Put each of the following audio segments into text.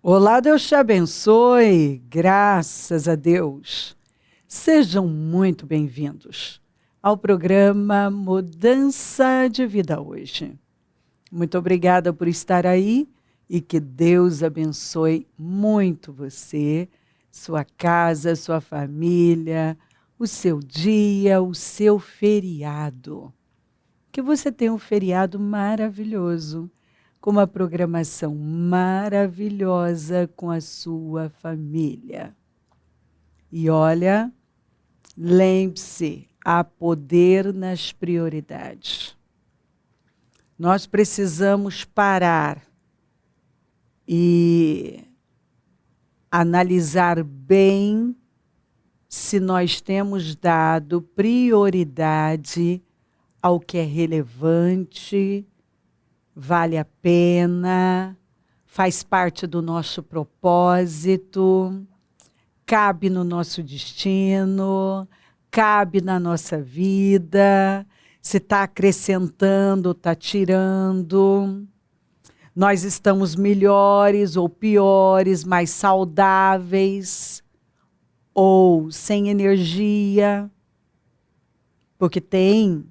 Olá, Deus te abençoe, graças a Deus. Sejam muito bem-vindos ao programa Mudança de Vida Hoje. Muito obrigada por estar aí e que Deus abençoe muito você, sua casa, sua família, o seu dia, o seu feriado. Que você tenha um feriado maravilhoso, com uma programação maravilhosa com a sua família. E olha, lembre-se, há poder nas prioridades. Nós precisamos parar e analisar bem se nós temos dado prioridade ao que é relevante, vale a pena, faz parte do nosso propósito, cabe no nosso destino, cabe na nossa vida, se está acrescentando, está tirando. Nós estamos melhores ou piores, mais saudáveis ou sem energia, porque tem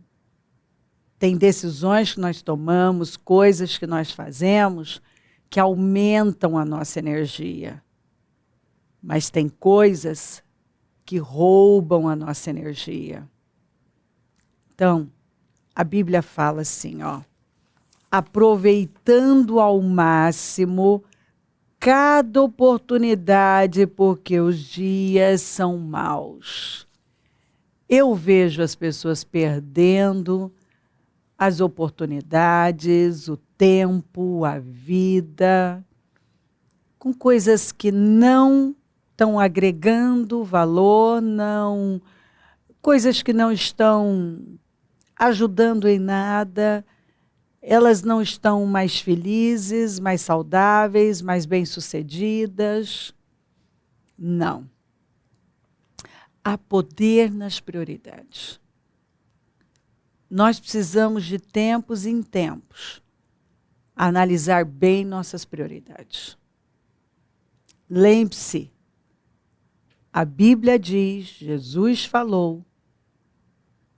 decisões que nós tomamos, coisas que nós fazemos que aumentam a nossa energia. Mas tem coisas que roubam a nossa energia. Então, a Bíblia fala assim, aproveitando ao máximo cada oportunidade, porque os dias são maus. Eu vejo as pessoas perdendo as oportunidades, o tempo, a vida, com coisas que não estão agregando valor, coisas que não estão ajudando em nada, elas não estão mais felizes, mais saudáveis, mais bem-sucedidas. Não. Há poder nas prioridades. Nós precisamos de tempos em tempos analisar bem nossas prioridades. Lembre-se, a Bíblia diz, Jesus falou,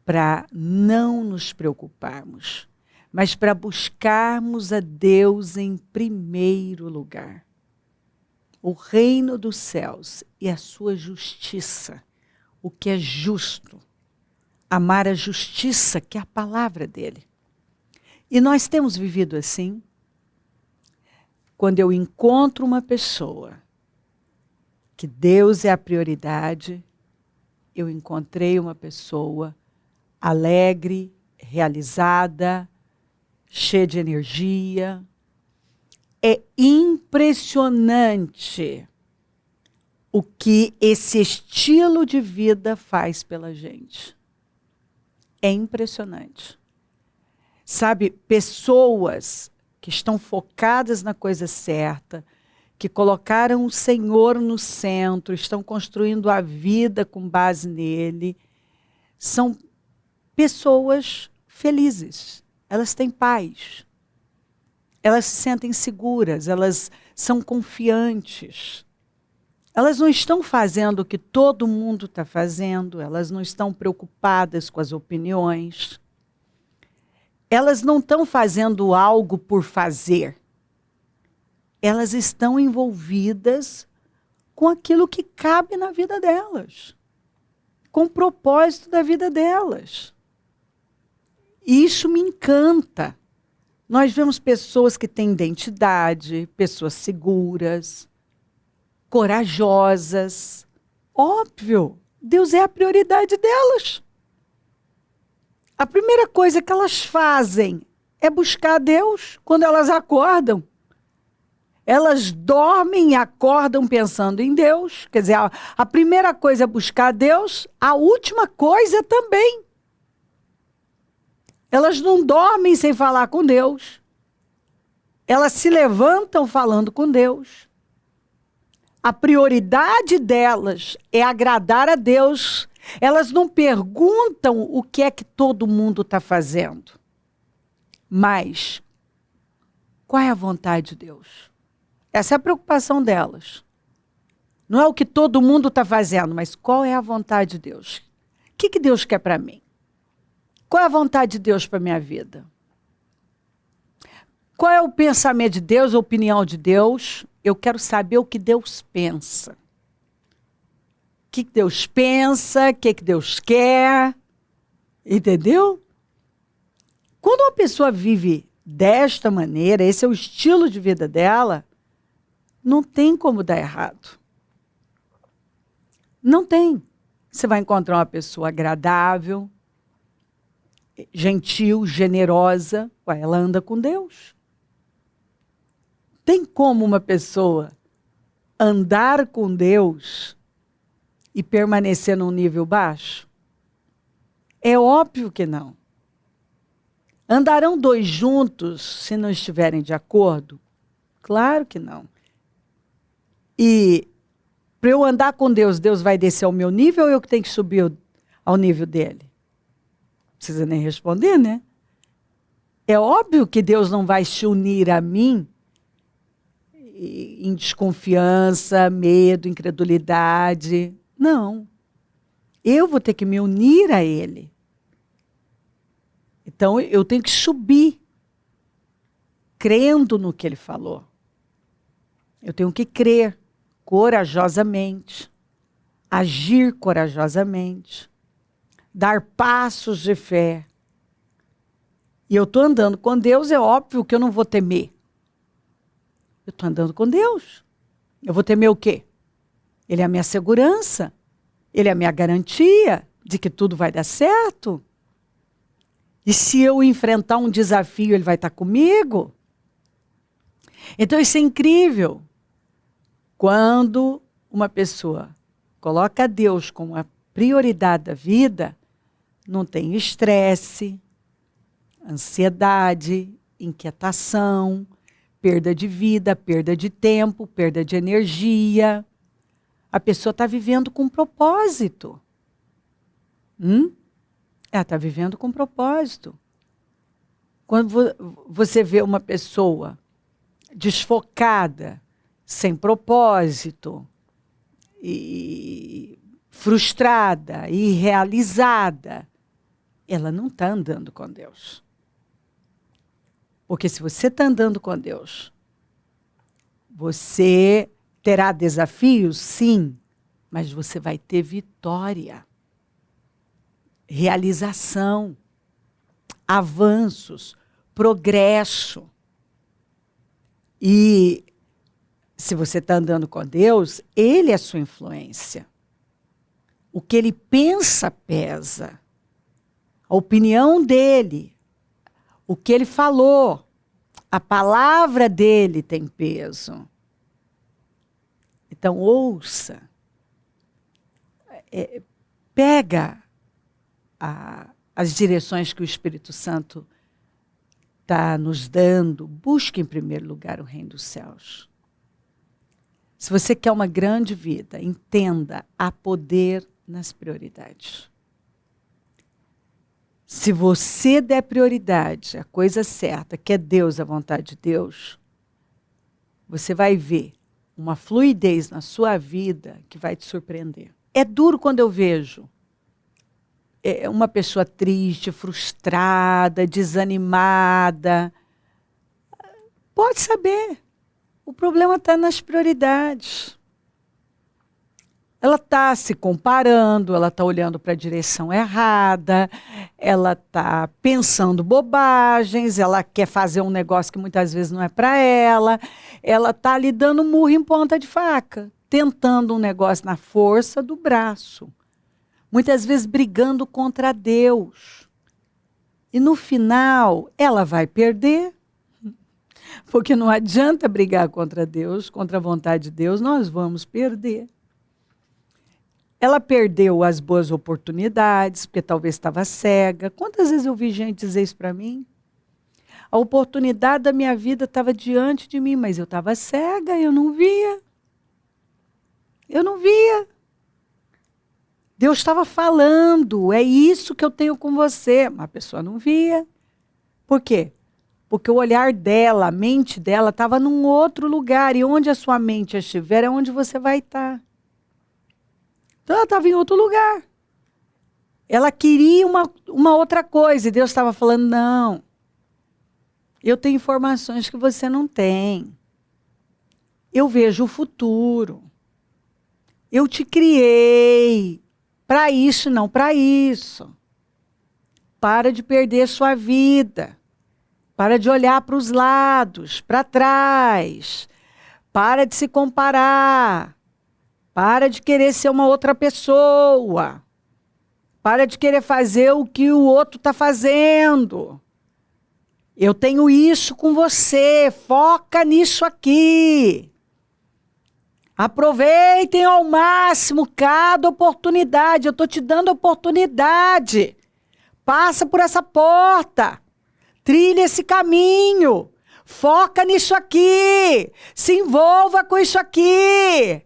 para não nos preocuparmos, mas para buscarmos a Deus em primeiro lugar. O reino dos céus e a sua justiça, o que é justo. Amar a justiça, que é a palavra dele. E nós temos vivido assim. Quando eu encontro uma pessoa que Deus é a prioridade, eu encontrei uma pessoa alegre, realizada, cheia de energia. É impressionante o que esse estilo de vida faz pela gente. É impressionante. Sabe, pessoas que estão focadas na coisa certa, que colocaram o Senhor no centro, estão construindo a vida com base nele, são pessoas felizes. Elas têm paz. Elas se sentem seguras, elas são confiantes. Elas não estão fazendo o que todo mundo está fazendo, elas não estão preocupadas com as opiniões. Elas não estão fazendo algo por fazer. Elas estão envolvidas com aquilo que cabe na vida delas, com o propósito da vida delas. E isso me encanta. Nós vemos pessoas que têm identidade, pessoas seguras, corajosas. Óbvio, Deus é a prioridade delas. A primeira coisa que elas fazem é buscar a Deus quando elas acordam. Elas dormem e acordam pensando em Deus. Quer dizer, a primeira coisa é buscar a Deus, a última coisa também. Elas não dormem sem falar com Deus. Elas se levantam falando com Deus. A prioridade delas é agradar a Deus. Elas não perguntam o que é que todo mundo está fazendo. Mas, qual é a vontade de Deus? Essa é a preocupação delas. Não é o que todo mundo está fazendo, mas qual é a vontade de Deus? O que Deus quer para mim? Qual é a vontade de Deus para a minha vida? Qual é o pensamento de Deus, a opinião de Deus? Eu quero saber o que Deus pensa. O que Deus pensa, o que Deus quer. Entendeu? Quando uma pessoa vive desta maneira, esse é o estilo de vida dela, não tem como dar errado. Não tem. Você vai encontrar uma pessoa agradável, gentil, generosa. Ué, ela anda com Deus. Tem como uma pessoa andar com Deus e permanecer num nível baixo? É óbvio que não. Andarão dois juntos se não estiverem de acordo? Claro que não. E para eu andar com Deus, Deus vai descer ao meu nível ou eu que tenho que subir ao nível dele? Não precisa nem responder, né? É óbvio que Deus não vai se unir a mim em desconfiança, medo, incredulidade. Não. Eu vou ter que me unir a Ele. Então, eu tenho que subir, crendo no que Ele falou. Eu tenho que crer corajosamente, agir corajosamente, dar passos de fé. E eu estou andando com Deus, é óbvio que eu não vou temer. Eu estou andando com Deus. Eu vou temer o quê? Ele é a minha segurança. Ele é a minha garantia de que tudo vai dar certo. E se eu enfrentar um desafio, ele vai estar comigo. Então isso é incrível. Quando uma pessoa coloca Deus como a prioridade da vida, não tem estresse, ansiedade, inquietação, perda de vida, perda de tempo, perda de energia. A pessoa está vivendo com propósito. Ela está vivendo com propósito. Quando você vê uma pessoa desfocada, sem propósito, e frustrada, irrealizada, ela não está andando com Deus. Porque se você está andando com Deus, você terá desafios, sim, mas você vai ter vitória, realização, avanços, progresso. E se você está andando com Deus, Ele é a sua influência. O que Ele pensa pesa. A opinião dEle, o que Ele falou, a palavra dEle tem peso. Então, ouça. Pega as direções que o Espírito Santo está nos dando. Busque em primeiro lugar o reino dos céus. Se você quer uma grande vida, entenda, há poder nas prioridades. Se você der prioridade à coisa certa, que é Deus, a vontade de Deus, você vai ver uma fluidez na sua vida que vai te surpreender. É duro quando eu vejo uma pessoa triste, frustrada, desanimada. Pode saber. O problema está nas prioridades. Ela está se comparando, ela está olhando para a direção errada, ela está pensando bobagens, ela quer fazer um negócio que muitas vezes não é para ela está ali dando murro em ponta de faca, tentando um negócio na força do braço, muitas vezes brigando contra Deus. E no final, ela vai perder. Porque não adianta brigar contra Deus, contra a vontade de Deus, nós vamos perder. Ela perdeu as boas oportunidades, porque talvez estava cega. Quantas vezes eu vi gente dizer isso para mim? A oportunidade da minha vida estava diante de mim, mas eu estava cega, eu não via. Eu não via. Deus estava falando, é isso que eu tenho com você. Mas a pessoa não via. Por quê? Porque o olhar dela, a mente dela estava num outro lugar. E onde a sua mente estiver é onde você vai estar. Então ela estava em outro lugar. Ela queria uma outra coisa. E Deus estava falando, não. Eu tenho informações que você não tem. Eu vejo o futuro. Eu te criei para isso, não para isso. Para de perder sua vida. Para de olhar para os lados, para trás. Para de se comparar. Para de querer ser uma outra pessoa. Para de querer fazer o que o outro está fazendo. Eu tenho isso com você. Foca nisso aqui. Aproveitem ao máximo cada oportunidade. Eu estou te dando oportunidade. Passa por essa porta. Trilha esse caminho. Foca nisso aqui. Se envolva com isso aqui.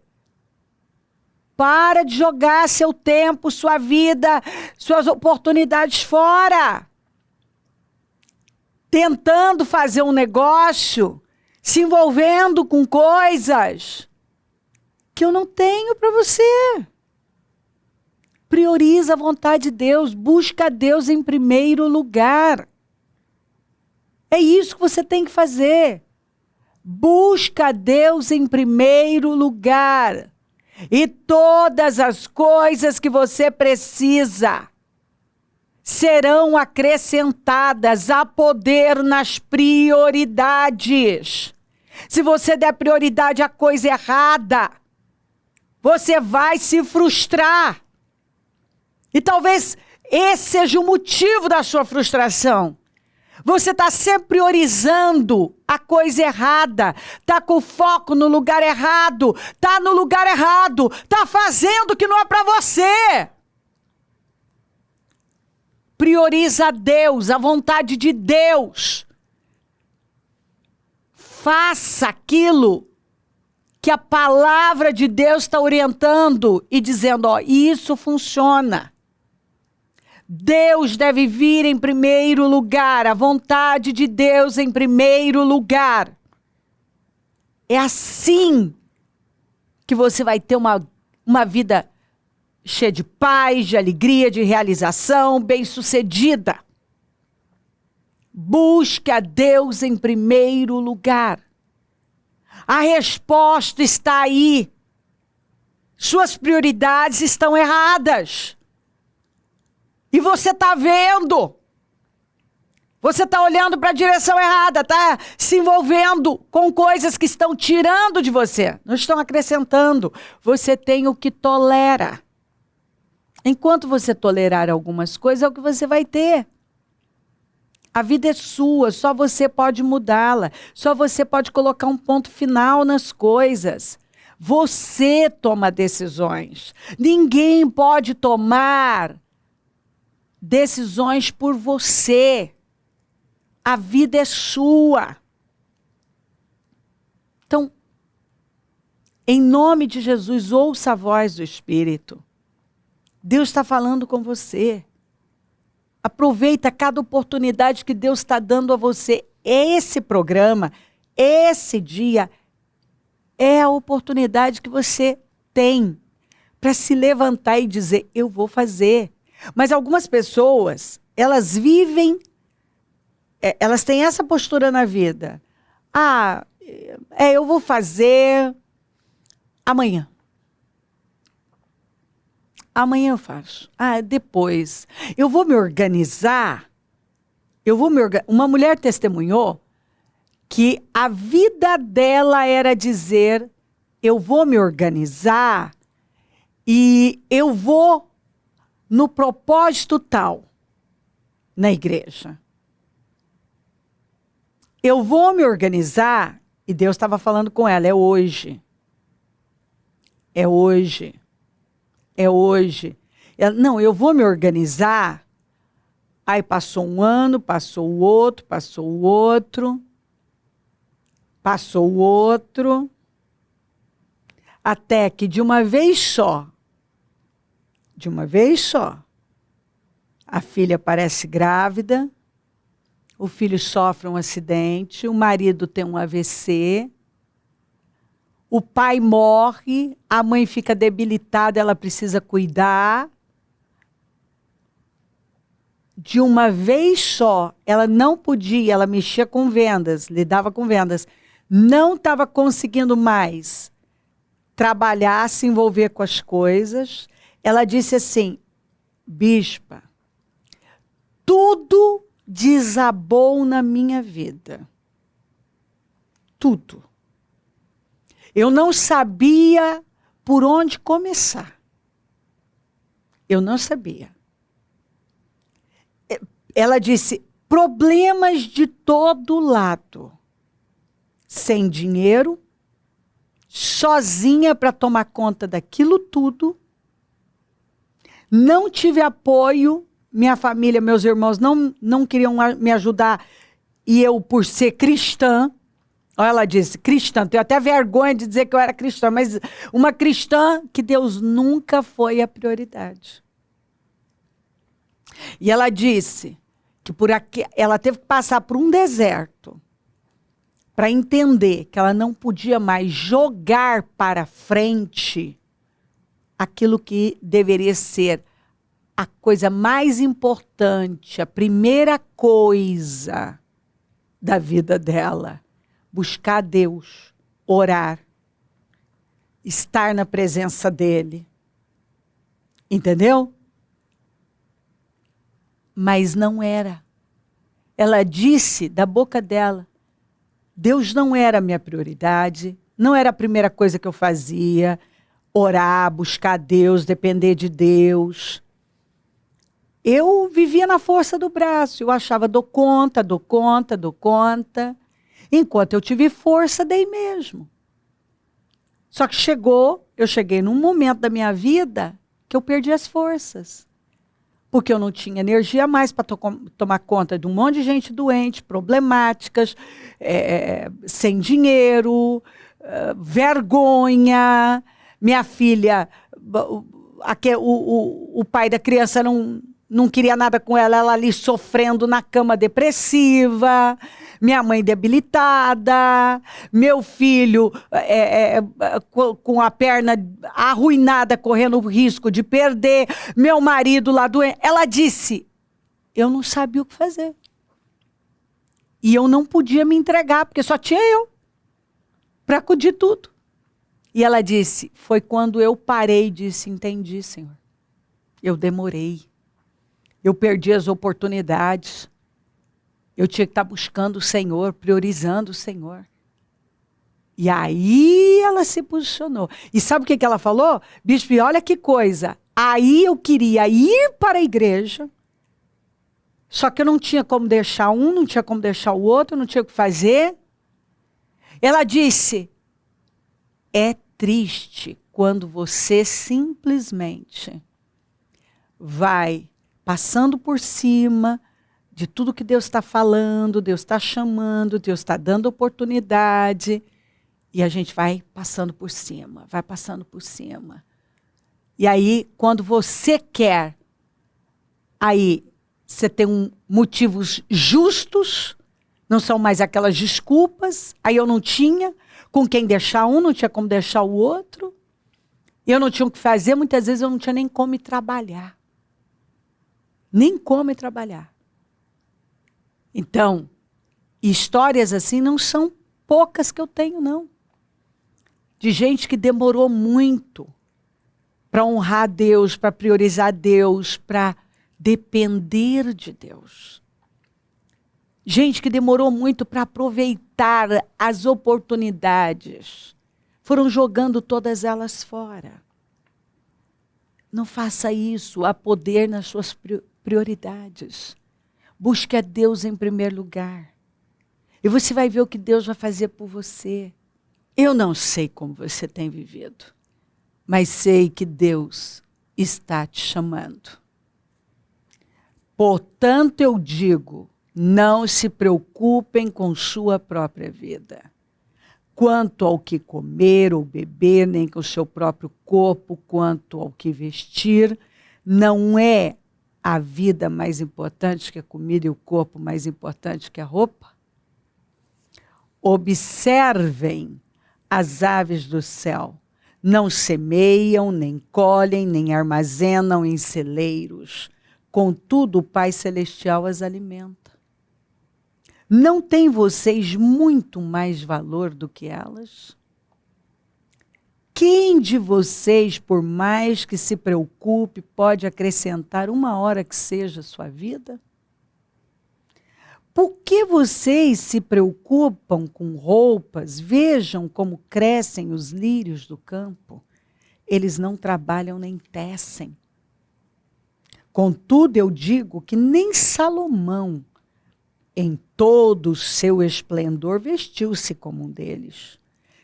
Para de jogar seu tempo, sua vida, suas oportunidades fora. Tentando fazer um negócio, se envolvendo com coisas que eu não tenho para você. Prioriza a vontade de Deus, busca Deus em primeiro lugar. É isso que você tem que fazer. Busca Deus em primeiro lugar. E todas as coisas que você precisa serão acrescentadas a poder nas prioridades. Se você der prioridade à coisa errada, você vai se frustrar. E talvez esse seja o motivo da sua frustração. Você está sempre priorizando a coisa errada, está com o foco no lugar errado, está no lugar errado, está fazendo o que não é para você. Prioriza Deus, a vontade de Deus. Faça aquilo que a palavra de Deus está orientando e dizendo, ó, isso funciona. Deus deve vir em primeiro lugar, a vontade de Deus em primeiro lugar. É assim que você vai ter uma vida cheia de paz, de alegria, de realização, bem-sucedida. Busque a Deus em primeiro lugar. A resposta está aí. Suas prioridades estão erradas. E você está vendo. Você está olhando para a direção errada, está se envolvendo com coisas que estão tirando de você, não estão acrescentando. Você tem o que tolera. Enquanto você tolerar algumas coisas, é o que você vai ter. A vida é sua, só você pode mudá-la. Só você pode colocar um ponto final nas coisas. Você toma decisões. Ninguém pode tomar decisões por você. A vida é sua. Então, em nome de Jesus, ouça a voz do Espírito. Deus está falando com você. Aproveita cada oportunidade que Deus está dando a você. Esse programa, esse dia, é a oportunidade que você tem para se levantar e dizer, eu vou fazer. Mas algumas pessoas, elas vivem, elas têm essa postura na vida. Eu vou fazer amanhã. Amanhã eu faço. Depois. Eu vou me organizar. Uma mulher testemunhou que a vida dela era dizer, eu vou me organizar e eu vou no propósito tal na igreja. Eu vou me organizar, e Deus estava falando com ela, é hoje. É hoje. É hoje. Ela, não, eu vou me organizar. Aí passou um ano, passou o outro, passou o outro. Passou o outro. Até que de uma vez só, a filha parece grávida. o filho sofre um acidente, o marido tem um AVC, o pai morre, a mãe fica debilitada, ela precisa cuidar. De uma vez só, ela não podia, ela mexia com vendas, lidava com vendas, não estava conseguindo mais trabalhar, se envolver com as coisas. Ela disse assim, bispa, tudo desabou na minha vida. Tudo. Eu não sabia por onde começar. Eu não sabia. Ela disse, problemas de todo lado. Sem dinheiro, sozinha para tomar conta daquilo tudo. Não tive apoio, minha família, meus irmãos não queriam me ajudar. E eu, por ser cristã, olha, ela disse, cristã, tenho até vergonha de dizer que eu era cristã, mas uma cristã que Deus nunca foi a prioridade. E ela disse que ela teve que passar por um deserto para entender que ela não podia mais jogar para frente aquilo que deveria ser a coisa mais importante, a primeira coisa da vida dela. Buscar Deus, orar, estar na presença dele. Entendeu? Mas não era. Ela disse da boca dela, Deus não era a minha prioridade, não era a primeira coisa que eu fazia, orar, buscar Deus, depender de Deus. Eu vivia na força do braço, eu achava, dou conta. Enquanto eu tive força, dei mesmo. Só que eu cheguei num momento da minha vida que eu perdi as forças. Porque eu não tinha energia mais para tomar conta de um monte de gente doente, problemáticas, sem dinheiro, vergonha. Minha filha, o pai da criança não queria nada com ela, ela ali sofrendo na cama depressiva, minha mãe debilitada, meu filho com a perna arruinada, correndo o risco de perder, meu marido lá doente. Ela disse, eu não sabia o que fazer. E eu não podia me entregar, porque só tinha eu para acudir tudo. E ela disse, foi quando eu parei e disse, entendi, Senhor. Eu demorei. Eu perdi as oportunidades. Eu tinha que estar buscando o Senhor, priorizando o Senhor. E aí ela se posicionou. E sabe o que ela falou? Bispo, olha que coisa. Aí eu queria ir para a igreja, só que eu não tinha como deixar um, não tinha como deixar o outro, não tinha o que fazer. Ela disse, é triste quando você simplesmente vai passando por cima de tudo que Deus está falando, Deus está chamando, Deus está dando oportunidade, e a gente vai passando por cima, vai passando por cima. E aí, quando você quer, aí você tem motivos justos, não são mais aquelas desculpas, aí eu não tinha com quem deixar um, não tinha como deixar o outro, eu não tinha o que fazer, muitas vezes eu não tinha nem como ir trabalhar. Nem como ir trabalhar. Então, histórias assim não são poucas que eu tenho, não. De gente que demorou muito para honrar Deus, para priorizar Deus, para depender de Deus. Gente que demorou muito para aproveitar as oportunidades. Foram jogando todas elas fora. Não faça isso, há poder nas suas prioridades. Busque a Deus em primeiro lugar. E você vai ver o que Deus vai fazer por você. Eu não sei como você tem vivido, mas sei que Deus está te chamando. Portanto, eu digo, não se preocupem com sua própria vida, quanto ao que comer ou beber, nem com o seu próprio corpo, quanto ao que vestir. Não é a vida mais importante que a comida e o corpo mais importante que a roupa? Observem as aves do céu. Não semeiam, nem colhem, nem armazenam em celeiros. Contudo, o Pai Celestial as alimenta. Não têm vocês muito mais valor do que elas? Quem de vocês, por mais que se preocupe, pode acrescentar 1 hora que seja à sua vida? Por que vocês se preocupam com roupas? Vejam como crescem os lírios do campo. Eles não trabalham nem tecem. Contudo, eu digo que nem Salomão, em todo o seu esplendor, vestiu-se como um deles.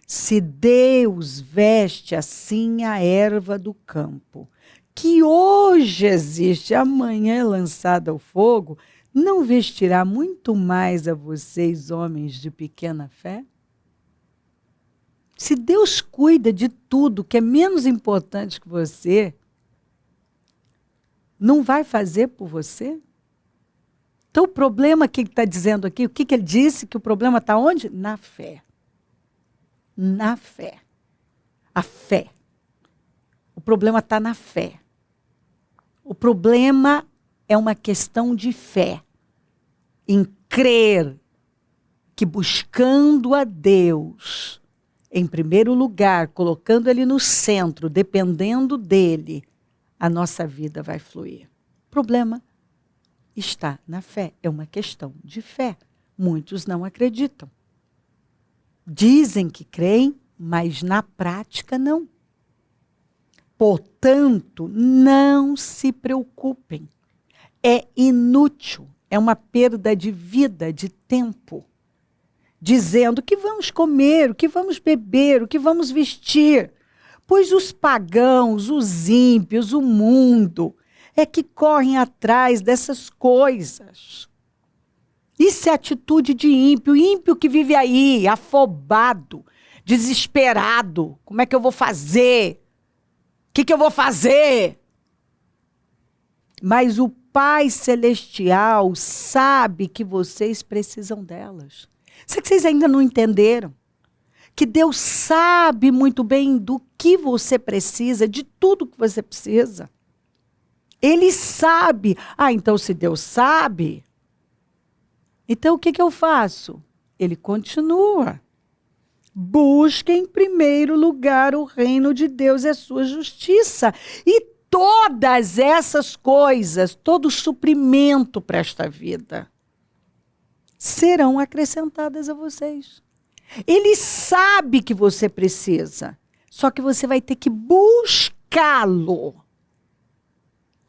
Se Deus veste assim a erva do campo, que hoje existe, amanhã é lançada ao fogo, não vestirá muito mais a vocês, homens de pequena fé? Se Deus cuida de tudo que é menos importante que você, não vai fazer por você? Então o problema que ele está dizendo aqui, o que ele disse? Que o problema está onde? Na fé. Na fé. A fé. O problema está na fé. O problema é uma questão de fé. Em crer que buscando a Deus, em primeiro lugar, colocando Ele no centro, dependendo dEle, a nossa vida vai fluir. O problema está na fé. É uma questão de fé. Muitos não acreditam. Dizem que creem, mas na prática não. Portanto, não se preocupem. É inútil. É uma perda de vida, de tempo. Dizendo o que vamos comer, o que vamos beber, o que vamos vestir. Pois os pagãos, os ímpios, o mundo, é que correm atrás dessas coisas. Isso é atitude de ímpio. Ímpio que vive aí, afobado, desesperado. Como é que eu vou fazer? O que eu vou fazer? Mas o Pai Celestial sabe que vocês precisam delas. Será que vocês ainda não entenderam? Que Deus sabe muito bem do que você precisa, de tudo que você precisa. Ele sabe. Ah, então se Deus sabe, então o que eu faço? Ele continua. Busque em primeiro lugar o reino de Deus e a sua justiça. E todas essas coisas, todo suprimento para esta vida, serão acrescentadas a vocês. Ele sabe que você precisa, só que você vai ter que buscá-lo.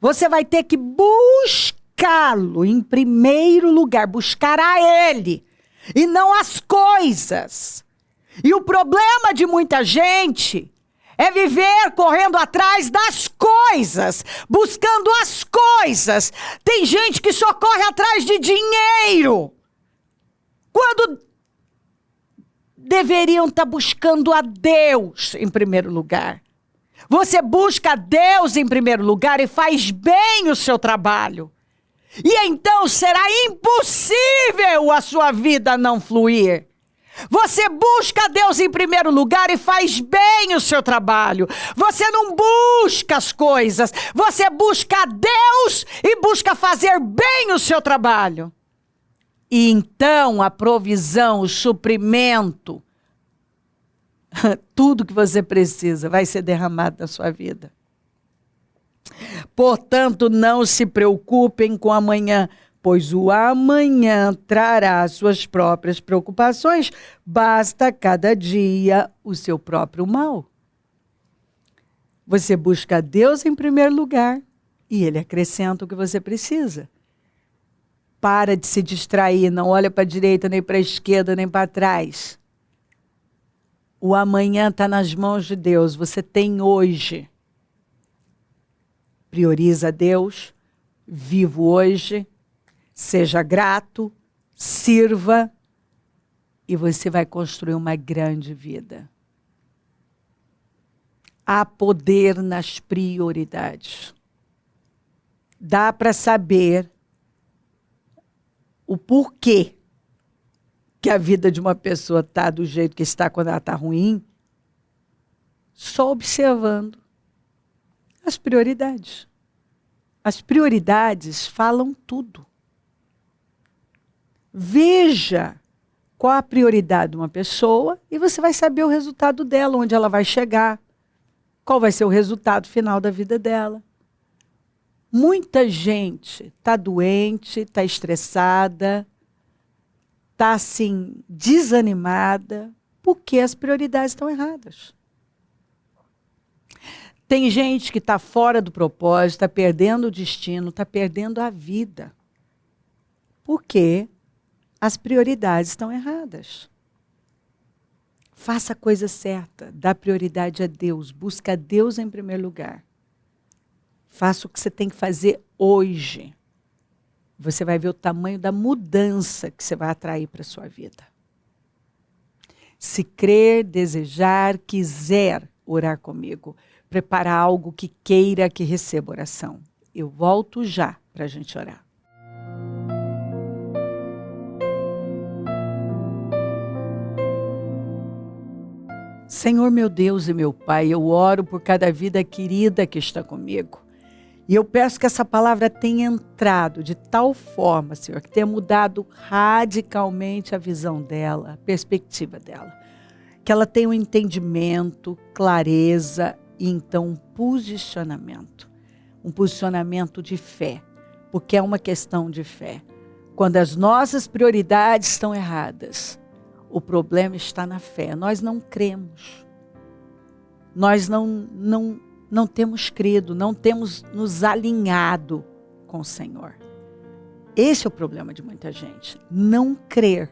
Você vai ter que buscá-lo em primeiro lugar, buscar a Ele e não as coisas. E o problema de muita gente é viver correndo atrás das coisas, buscando as coisas. Tem gente que só corre atrás de dinheiro, quando deveriam estar buscando a Deus em primeiro lugar. Você busca a Deus em primeiro lugar e faz bem o seu trabalho. E então será impossível a sua vida não fluir. Você busca a Deus em primeiro lugar e faz bem o seu trabalho. Você não busca as coisas. Você busca a Deus e busca fazer bem o seu trabalho. E então a provisão, o suprimento, tudo que você precisa vai ser derramado na sua vida. Portanto, não se preocupem com amanhã, pois o amanhã trará suas próprias preocupações. Basta cada dia o seu próprio mal. Você busca Deus em primeiro lugar e Ele acrescenta o que você precisa. Para de se distrair, não olha para a direita, nem para a esquerda, nem para trás. O amanhã está nas mãos de Deus, você tem hoje. Prioriza Deus, viva hoje, seja grato, sirva e você vai construir uma grande vida. Há poder nas prioridades. dá para saber o porquê que a vida de uma pessoa está do jeito que está quando ela está ruim, só observando as prioridades. As prioridades falam tudo. Veja qual a prioridade de uma pessoa e você vai saber o resultado dela, onde ela vai chegar, qual vai ser o resultado final da vida dela. Muita gente está doente, está estressada, está assim, desanimada, porque as prioridades estão erradas. Tem gente que está fora do propósito, está perdendo o destino, está perdendo a vida. Porque as prioridades estão erradas. Faça a coisa certa, dá prioridade a Deus, busca Deus em primeiro lugar. Faça o que você tem que fazer hoje. Você vai ver o tamanho da mudança que você vai atrair para a sua vida. Se crer, desejar, quiser orar comigo, preparar algo que queira que receba oração. Eu volto já para a gente orar. Senhor meu Deus e meu Pai, eu oro por cada vida querida que está comigo. E eu peço que essa palavra tenha entrado de tal forma, Senhor, que tenha mudado radicalmente a visão dela, a perspectiva dela. Que ela tenha um entendimento, clareza e então um posicionamento. Um posicionamento de fé, porque é uma questão de fé. Quando as nossas prioridades estão erradas, o problema está na fé. Nós não cremos. Nós não temos crido, não temos nos alinhado com o Senhor. Esse é o problema de muita gente. Não crer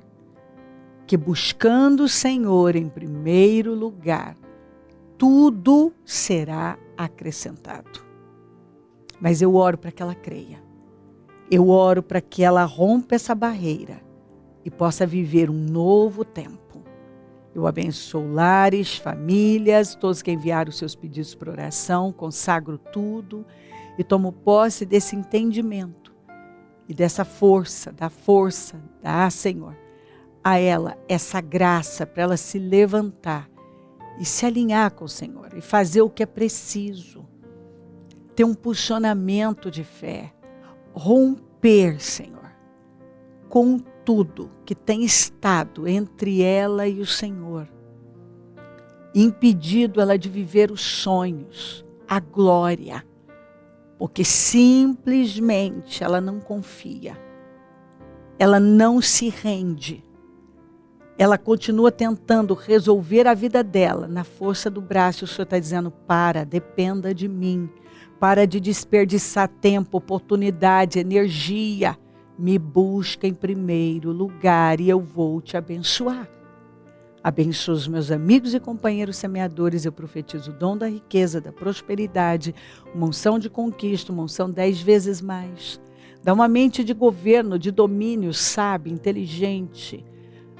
que buscando o Senhor em primeiro lugar, tudo será acrescentado. Mas eu oro para que ela creia. Eu oro para que ela rompa essa barreira e possa viver um novo tempo. Eu abençoo lares, famílias, todos que enviaram os seus pedidos por oração, consagro tudo e tomo posse desse entendimento e dessa força, dá, Senhor, a ela essa graça para ela se levantar e se alinhar com o Senhor e fazer o que é preciso. Ter um posicionamento de fé, romper, Senhor, com tudo que tem estado entre ela e o Senhor, impedido ela de viver os sonhos, a glória, porque simplesmente ela não confia, ela não se rende, ela continua tentando resolver a vida dela na força do braço. O Senhor está dizendo: para, dependa de mim, para de desperdiçar tempo, oportunidade, energia. Me busca em primeiro lugar e eu vou te abençoar. Abençoa os meus amigos e companheiros semeadores. Eu profetizo o dom da riqueza, da prosperidade, uma unção de conquista, uma unção 10 vezes mais. Dá uma mente de governo, de domínio, sábia, inteligente,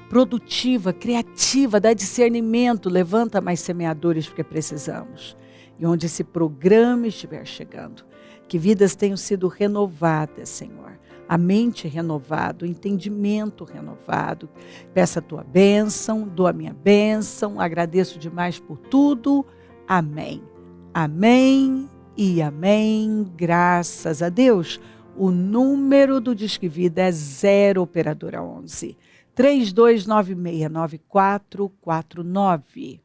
produtiva, criativa, dá discernimento. Levanta mais semeadores porque precisamos. E onde esse programa estiver chegando, que vidas tenham sido renovadas, Senhor. A mente renovada, o entendimento renovado. Peço a tua bênção, dou a minha bênção, agradeço demais por tudo. Amém. Amém e amém. Graças a Deus. O número do Disque Vida é 0 operadora 11 32969449.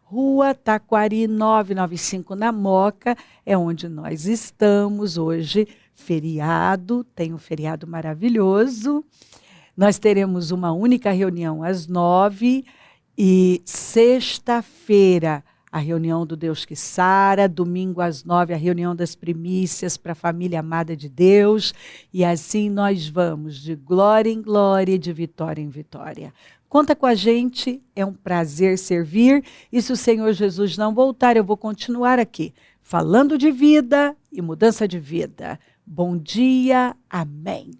Rua Taquari 995 na Moca, é onde nós estamos hoje. Feriado, tem um feriado maravilhoso. Nós teremos uma única reunião às 9 e sexta-feira a reunião do Deus que Sara, domingo às 9 a reunião das primícias para a família amada de Deus, e assim nós vamos de glória em glória e de vitória em vitória. Conta com a gente, é um prazer servir, e se o Senhor Jesus não voltar, eu vou continuar aqui, falando de vida e mudança de vida. Bom dia, amém.